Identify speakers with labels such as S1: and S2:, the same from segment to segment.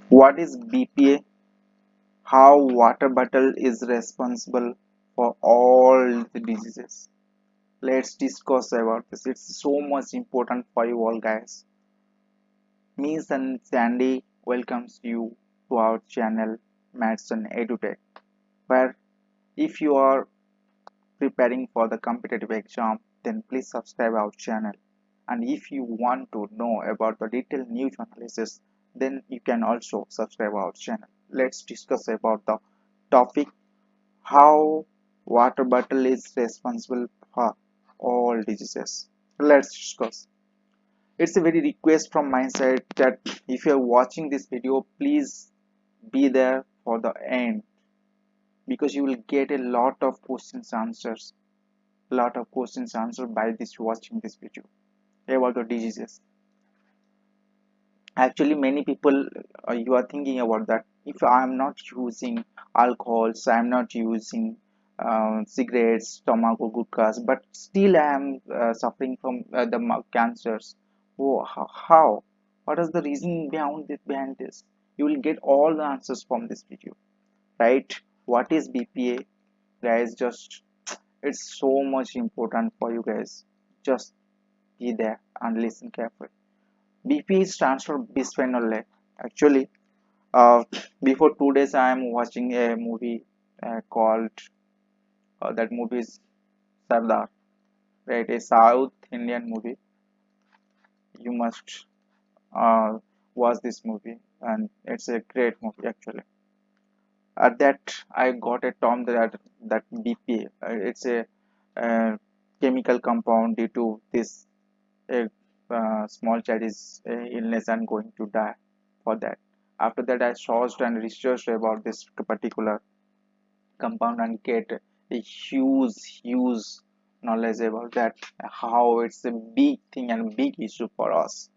S1: What is BPA? How water bottle is responsible for all the diseases. Let's discuss about this. It's so much important for you all guys. Miss and Sandy welcomes you to our channel Madsan EduTech, where if you are preparing for the competitive exam, then please subscribe our channel. And if you want to know about the detailed news analysis, then you can also subscribe our channel. Let's discuss about the topic how water bottle is responsible for all diseases. Let's discuss. It's a very request from my side that if you're watching this video, please be there for the end because you will get a lot of questions answered by this watching this video about the diseases. Actually, many people you are thinking about that. If I'm not using alcohols, I'm not using cigarettes, tobacco, guitkas, but still I am suffering from the cancers. Oh, how? What is the reason behind this? You will get all the answers from this video, right? What is BPA, guys? Just it's so much important for you guys. Just be there and listen carefully. BP stands for bisphenol A. Actually, uh, before 2 days, I am watching a movie called that movie is Sardar, right? A South Indian movie. You must uh, watch this movie, and it's a great movie actually. At that, I got a term that BPA. It's a chemical compound due to this a small child is illness and going to die for that. After that, I searched and researched about this particular compound and get a huge knowledge about that, how it's a big thing and big issue for us.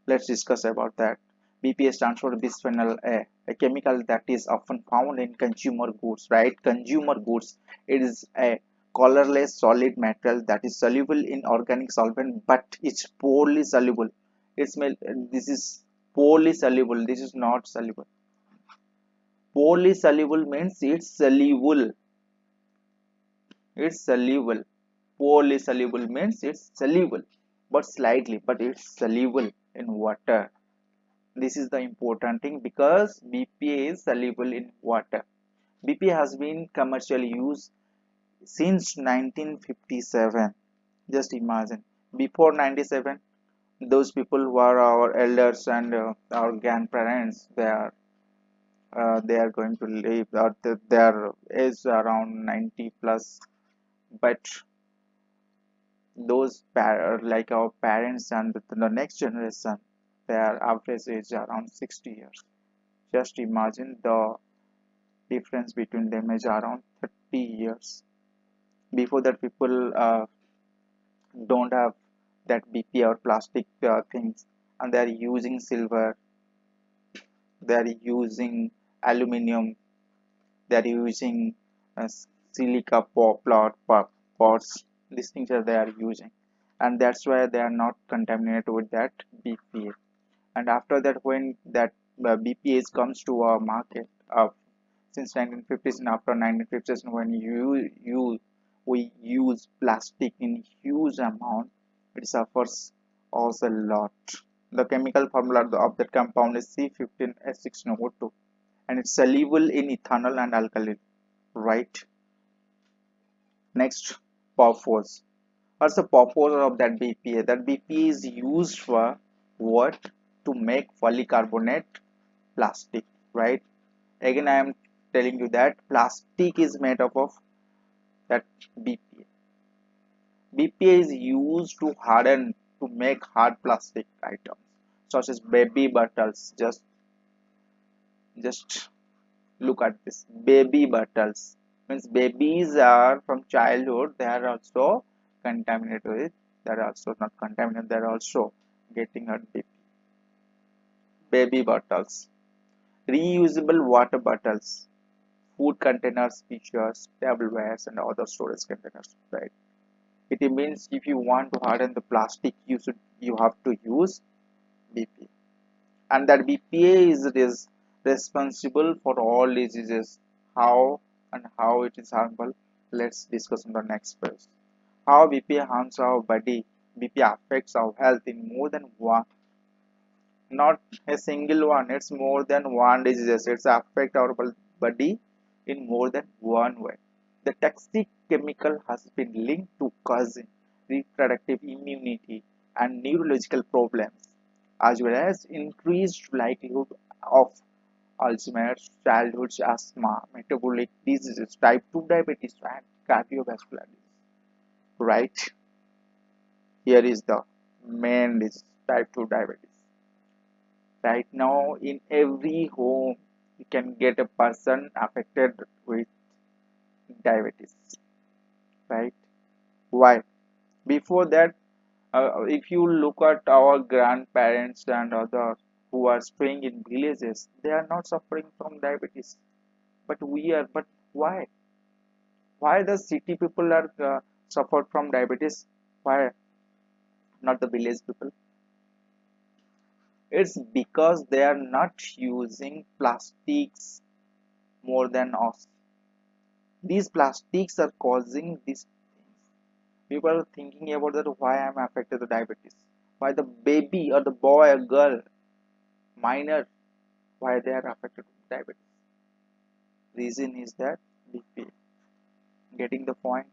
S1: Let's discuss about that. BPA stands for bisphenol A chemical that is often found in consumer goods, right? Consumer goods. It is a colorless solid material that is soluble in organic solvent, but it's poorly soluble. This is poorly soluble. This is not soluble. Poorly soluble means it's soluble. It's soluble. Poorly soluble means it's soluble, but slightly, but it's soluble in water. This is the important thing because BPA is soluble in water. BPA has been commercially used since 1957. Just imagine. Before 97, those people were our elders and our grandparents. They are going to live. Their age around 90 plus. But those like our parents and the next generation, their average age around 60 years. Just imagine the difference between them is around 30 years. Before that, people don't have that BPA or plastic things, and they are using silver, they are using aluminum, they are using silica pots. These things are they are using, and that's why they are not contaminated with that BPA. And after that, when that BPA comes to our market, since 1950s and after 1950s, when we use plastic in huge amount, it suffers also a lot. The chemical formula of that compound is C15H6NO2, and it's soluble in ethanol and alkali, right? Next, purpose. What's the purpose of that BPA? That BPA is used for what? To make polycarbonate plastic, right? Again, I am telling you that plastic is made up of that BPA. BPA is used to harden to make hard plastic items such as baby bottles. Just look at this. Baby bottles means babies are from childhood. They are also contaminated with. They are also not contaminated. They are also getting hurt. Baby bottles, reusable water bottles, food containers, pitchers, tablewares, and other storage containers. Right. It means if you want to harden the plastic, you have to use BPA, and that BPA is responsible for all diseases. How and how it is harmful? Let's discuss in the next page. How BPA harms our body. BPA affects our health in more than one, not a single one. It's more than one diseases. It's affect our body in more than one way. The toxic chemical has been linked to causing reproductive immunity and neurological problems, as well as increased likelihood of Alzheimer's, childhood asthma, metabolic diseases, type 2 diabetes, and cardiovascular disease. Right? Here is the main disease, type 2 diabetes. Right now, in every home, you can get a person affected with diabetes. Right? Why? Before that, if you look at our grandparents and others who are staying in villages, they are not suffering from diabetes. But we are. But why? Why the city people are suffered from diabetes? Why not the village people? It's because they are not using plastics more than us. These plastics are causing these things. People are thinking about that why I'm affected with diabetes. Why the baby or the boy or girl, minor, why they are affected with diabetes. Reason is that BP. Getting the point?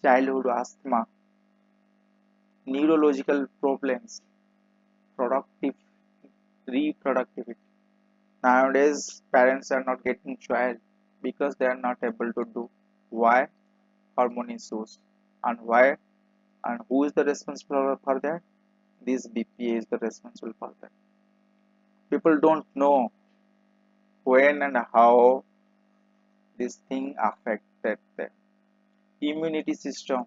S1: Childhood asthma, neurological problems, productive reproductivity. Nowadays, parents are not getting child because they are not able to do. Why? Hormone issues. And why? And who is the responsible for that? This BPA is the responsible for that. People don't know when and how this thing affected them. Immunity system,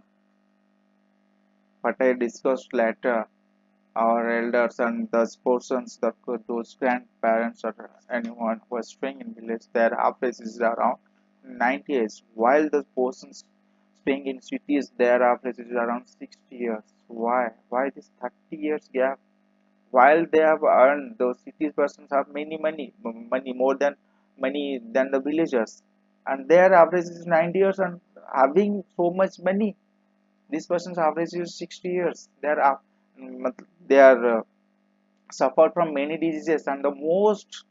S1: what I discussed later, our elders and those persons, those grandparents or anyone who is staying in village, their average is around 90 years, while the persons staying in cities, their average is around 60 years. Why? Why this 30 years gap? While they have earned, those cities persons have many money more than money than the villagers, and their average is 90 years and having so much money. This person's average is 60 years. They are suffer from many diseases, and the most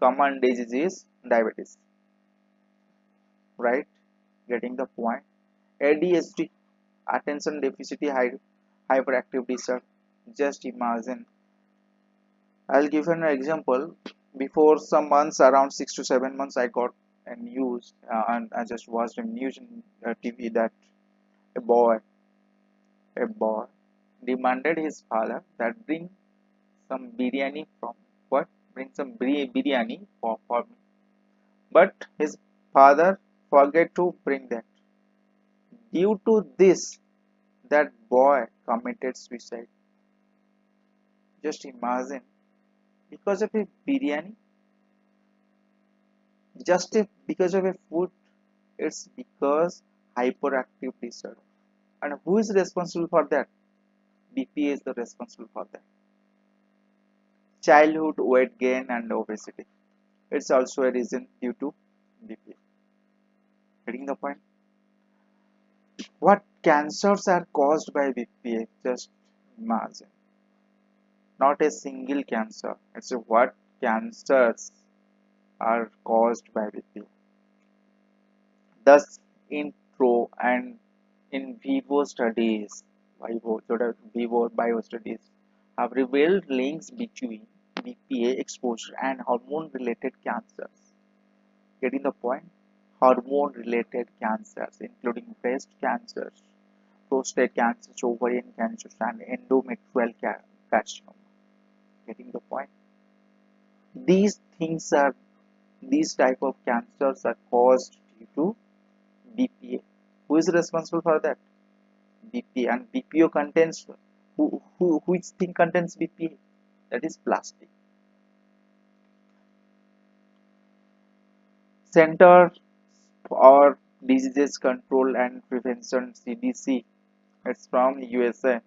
S1: common disease is diabetes. Right? Getting the point. ADHD, attention deficit hyperactive disorder. Just imagine. I'll give an example. Before some months, around 6 to 7 months, I got a news, and I just watched a news in TV that a boy, a boy demanded his father that bring some biryani from what? Bring some biryani for me. But his father forget to bring that. Due to this, that boy committed suicide. Just imagine, because of a biryani, because of a food, it's because hyperactive disorder. And who is responsible for that? BPA is the responsible for that. Childhood weight gain and obesity. It's also a reason due to BPA. Getting the point? What cancers are caused by BPA? Just imagine. Not a single cancer. It's what cancers are caused by BPA. Thus, in pro and in vivo studies, vivo bio studies have revealed links between BPA exposure and hormone-related cancers. Getting the point? Hormone-related cancers, including breast cancers, prostate cancers, ovarian cancers, and endometrial carcinoma. Getting the point? These things are these type of cancers are caused due to BPA. Who is responsible for that? BPA. And BPO contains which thing contains BPA? That is plastic. Center for Diseases Control and Prevention, CDC. It's from USA.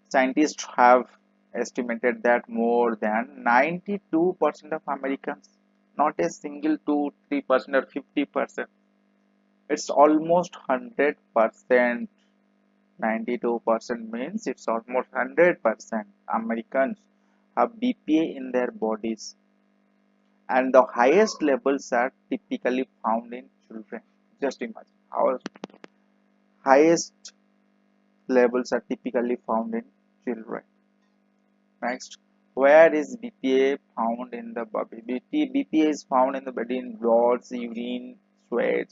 S1: Scientists have estimated that more than 92% of Americans, not a single 2, 3% or 50%, it's almost 100%. 92% means it's almost 100% Americans have BPA in their bodies, and the highest levels are typically found in children. Just imagine our highest levels are typically found in children. Next, where is BPA found in the body? BPA is found in the body in blood, urine, sweat.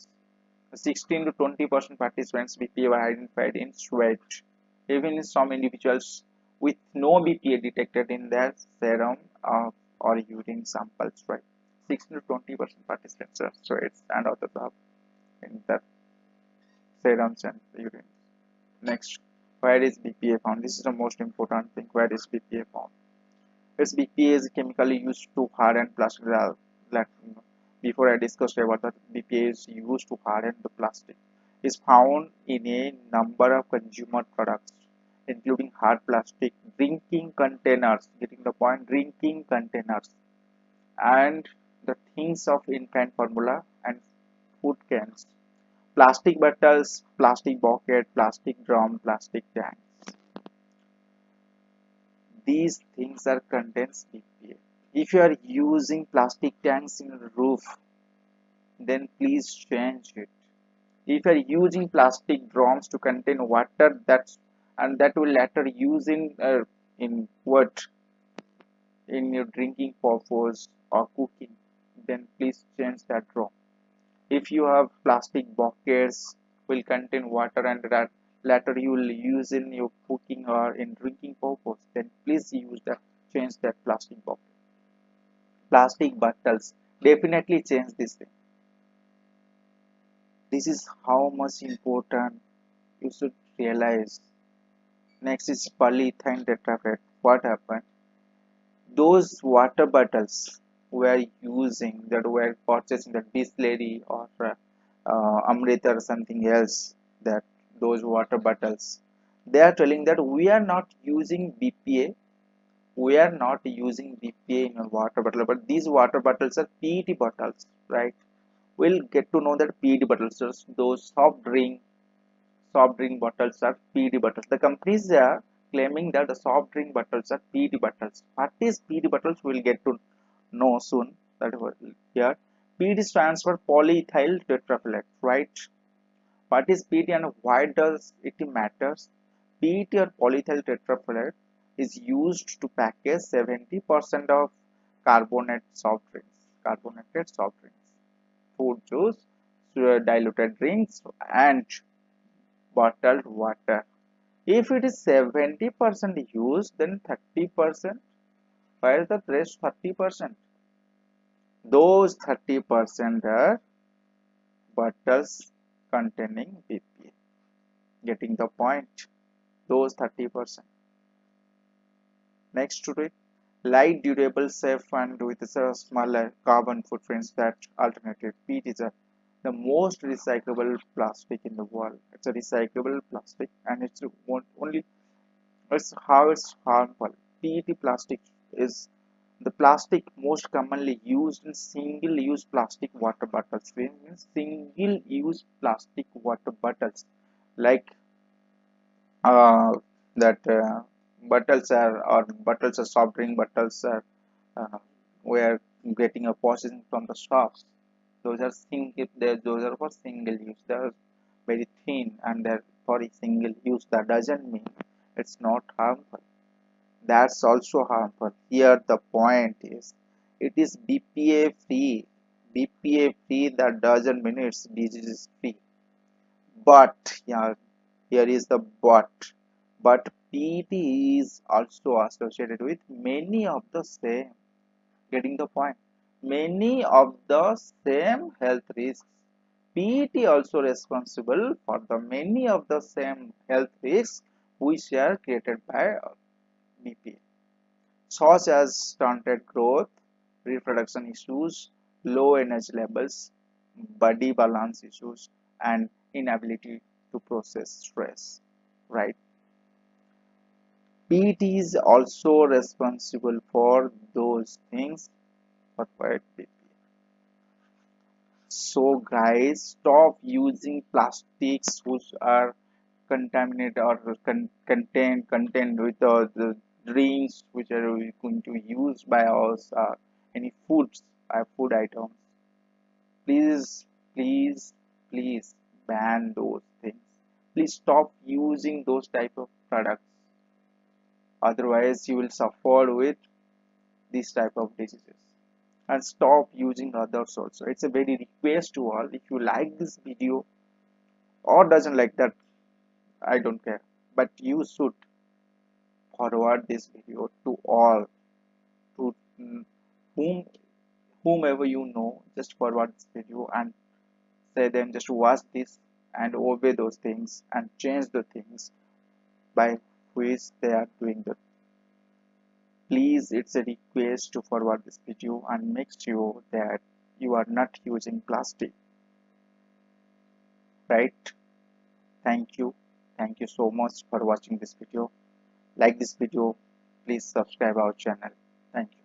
S1: 16 to 20% participants BPA were identified in sweat. Even in some individuals with no BPA detected in their serum or urine samples, right? 16 to 20% participants are sweats and others have in their serums and urine. Next, where is BPA found? This is the most important thing. Where is BPA found? Its BPA is chemically used to harden plastic. Before I discussed about that, BPA is used to harden the plastic. Is found in a number of consumer products, including hard plastic, drinking containers. Getting the point? Drinking containers, and the things of infant formula and food cans, plastic bottles, plastic bucket, plastic drum, plastic tank. These things are contains BPA. If you are using plastic tanks in the roof, then please change it. If you are using plastic drums to contain water, that will later use in what, in your drinking purpose or cooking, then please change that drum. If you have plastic buckets will contain water and that later you will use in your cooking or in drinking purpose, then please use that, change that plastic bucket. Plastic bottles, definitely change this thing. This is how much important you should realize. Next is polyethylene terephthalate. What happened? Those water bottles we are using, that we are purchasing, that Bisleri or Amrita or something else, that those water bottles, they are telling that we are not using BPA. We are not using BPA in a water bottle, but these water bottles are PET bottles, right? We'll get to know that PET bottles, those soft drink bottles are PET bottles. The companies are claiming that the soft drink bottles are PET bottles. What is PET bottles? We'll get to know soon. That here, PET stands for polyethyl tetrafilate, right? What is PET and why does it matters? PET or polyethyl tetrafilate is used to package 70% of carbonated soft drinks, fruit juice, diluted drinks, and bottled water. If it is 70% used, then 30%, where is the rest 30%? Those 30% are bottles containing BPA. Getting the point? Those 30%. Next to it, light, durable, safe, and with a smaller carbon footprints that alternative. PET is the most recyclable plastic in the world. It's a recyclable plastic, and it's only, it's how it's harmful. PET plastic is the plastic most commonly used in single-use plastic water bottles. Means single-use plastic water bottles, like uh, that bottles are, or bottles of soft drink bottles are, we are getting a purchasing from the shops. Those are those are for single use. They are very thin and they're for a single use. That doesn't mean it's not harmful. That's also harmful. Here the point is, it is BPA free. BPA free, that doesn't mean it's disease free. But yeah, here is the but PET is also associated with many of the same, getting the point, many of the same health risks. PET also responsible for the many of the same health risks which are created by BPA, such as stunted growth, reproduction issues, low energy levels, body balance issues, and inability to process stress, right? PET is also responsible for those things. But why BPA? So guys, stop using plastics which are contaminated or content with the drinks which are we going to use by us, any foods, food items. Please, please, please ban those things. Please stop using those type of products. Otherwise, you will suffer with this type of diseases. And stop using others also. It's a very request to all. If you like this video or doesn't like that, I don't care. But you should forward this video to all, to whom whomever you know. Just forward this video and say them just watch this and obey those things and change the things by which they are doing that. Please, it's a request to forward this video and make sure that you are not using plastic, right? Thank you. Thank you so much for watching this video. Like this video, please subscribe our channel. Thank you.